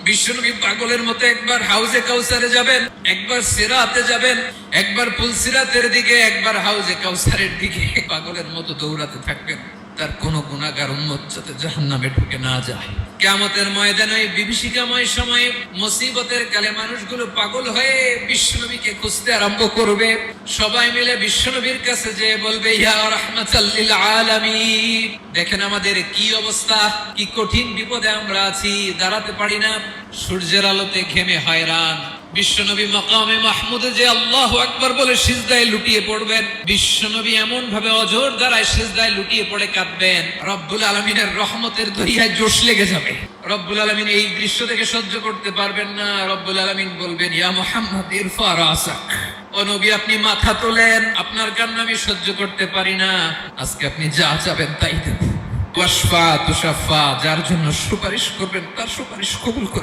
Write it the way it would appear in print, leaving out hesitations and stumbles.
বিশ্বনবী পাগলের মতো একবার হাউজে কাউসারে যাবেন, একবার সিরাতে যাবেন, একবার পুলসিরাতের দিকে, একবার হাউজে কাউসারের দিকে পাগলের মতো দৌড়াতে থাকবেন। তার কোন গুনাহগার উম্মত যাতে জাহান্নামে ঢুকে না যায়। কিয়ামতের ময়দানে বিভীষিকাময় সময়ে মুসিবতের কালে মানুষগুলো পাগল হয়ে বিশ্বনবীকে খুঁজতে আরম্ভ করবে। সবাই মিলে বিশ্বনবীর কাছে যেয়ে বলবে, ইয়া রাহমাতাল লিল আলামিন, দেখেন আমাদের কি অবস্থা, কি কঠিন বিপদে আমরা আছি, দাঁড়াতে পারি না, সূর্যের আলোতে ঘেমে হয়রান। বিশ্বনবী মাকামে মাহমুদে যে আল্লাহু আকবার বলে সিজদায় লুটিয়ে পড়বেন, বিশ্বনবী এমন ভাবে অজর দ্বারায় সিজদায় লুটিয়ে পড়ে কাঁদবেন, রব্বুল আলামিনের রহমতের দরিয়ায় জোশ লেগে যাবে। রব্বুল আলামিন এই দৃশ্য থেকে সহ্য করতে পারবেন না। রব্বুল আলামিন বলবেন, ইয়া মুহাম্মদ ইরফা রাসাক, ও নবী আপনি মাথা তোলেন, আপনার কান্না আমি সহ্য করতে পারি না, আজকে আপনি যা চাবেন তাই দেব। ওয়াশফা তুশাফা, যার জন্য সুপারিশ করবেন তার সুপারিশ কবুল করবেন।